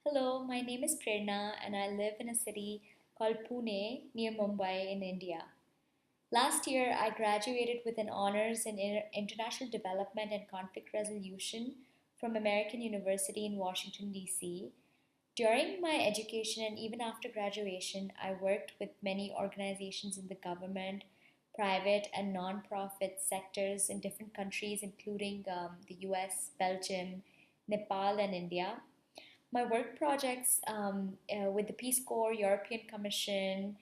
Hello, my name is Prerna and I live in a city called Pune near Mumbai in India. Last year, I graduated with an honors in international development and conflict resolution from American University in Washington, D.C. During my education and even after graduation, I worked with many organizations in the government, private, and non-profit sectors in different countries, including the US, Belgium, Nepal, and India. My work projects with the Peace Corps, European Commission,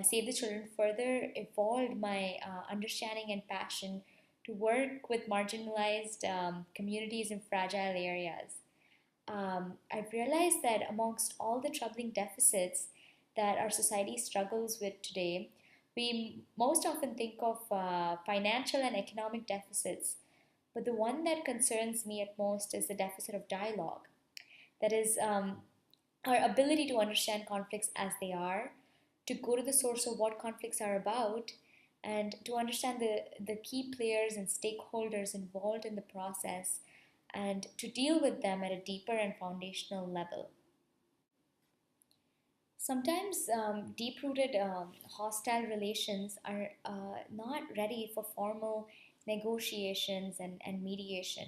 Save the Children further evolved my understanding and passion to work with marginalized communities in fragile areas. I've realized that amongst all the troubling deficits that our society struggles with today, we most often think of financial and economic deficits, but the one that concerns me at most is the deficit of dialogue. That is, our ability to understand conflicts as they are, to go to the source of what conflicts are about, and to understand the key players and stakeholders involved in the process, and to deal with them at a deeper and foundational level. Sometimes deep rooted hostile relations are not ready for formal negotiations and mediation.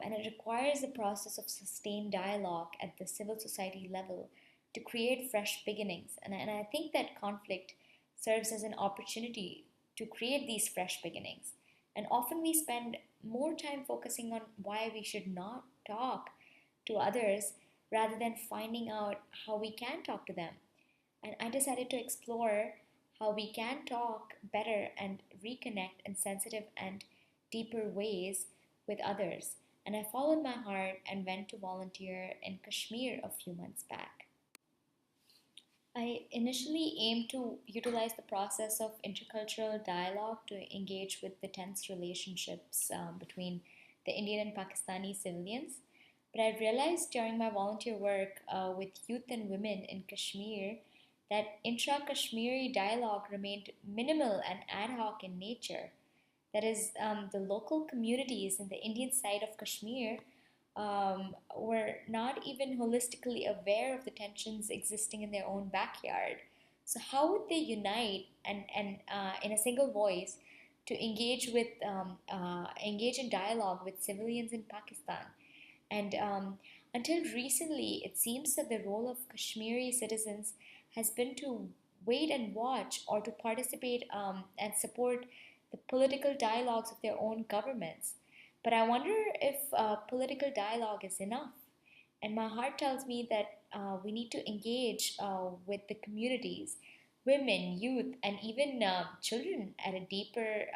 And it requires a process of sustained dialogue at the civil society level to create fresh beginnings. And I think that conflict serves as an opportunity to create these fresh beginnings. And often we spend more time focusing on why we should not talk to others rather than finding out how we can talk to them. And I decided to explore how we can talk better and reconnect in sensitive and deeper ways with others. And I followed my heart and went to volunteer in Kashmir a few months back. I initially aimed to utilize the process of intercultural dialogue to engage with the tense relationships between the Indian and Pakistani civilians. But I realized during my volunteer work with youth and women in Kashmir that intra Kashmiri dialogue remained minimal and ad hoc in nature. That is, the local communities in the Indian side of Kashmir were not even holistically aware of the tensions existing in their own backyard. So, how would they unite and in a single voice to engage in dialogue with civilians in Pakistan? And until recently, it seems that the role of Kashmiri citizens has been to wait and watch or to participate and support the political dialogues of their own governments. But I wonder if political dialogue is enough. And my heart tells me that we need to engage with the communities, women, youth, and even children at a deeper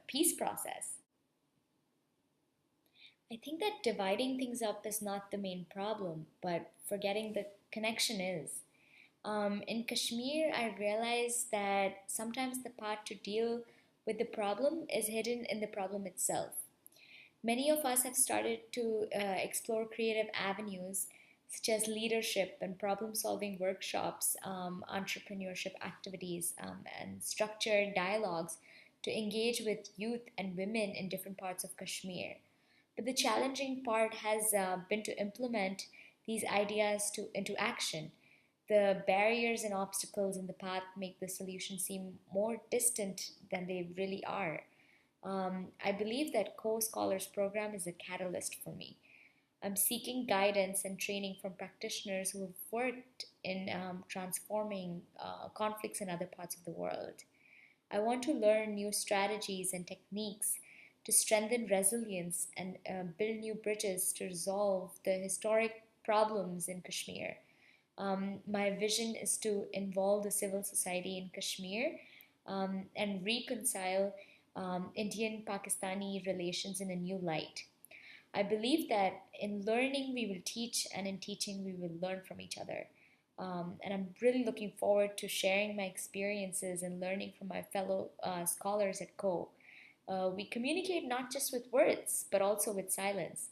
peace process. I think that dividing things up is not the main problem, but forgetting the connection is. In Kashmir, I realized that sometimes the path to deal with the problem is hidden in the problem itself. Many of us have started to explore creative avenues such as leadership and problem solving workshops, entrepreneurship activities, and structured dialogues to engage with youth and women in different parts of Kashmir. But the challenging part has been to implement these ideas into action. The barriers and obstacles in the path make the solution seem more distant than they really are. I believe that Co-Scholars program is a catalyst for me. I'm seeking guidance and training from practitioners who have worked in transforming conflicts in other parts of the world. I want to learn new strategies and techniques to strengthen resilience and build new bridges to resolve the historic problems in Kashmir. My vision is to involve the civil society in Kashmir and reconcile Indian Pakistani relations in a new light. I believe that in learning we will teach, and in teaching we will learn from each other. And I'm really looking forward to sharing my experiences and learning from my fellow scholars at Co. We communicate not just with words, but also with silence.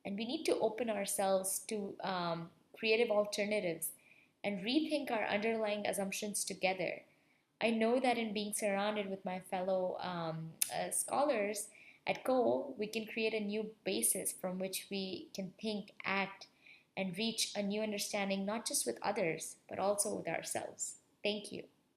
And we need to open ourselves to creative alternatives and rethink our underlying assumptions together. I know that in being surrounded with my fellow scholars at Co, we can create a new basis from which we can think, act, and reach a new understanding, not just with others, but also with ourselves. Thank you.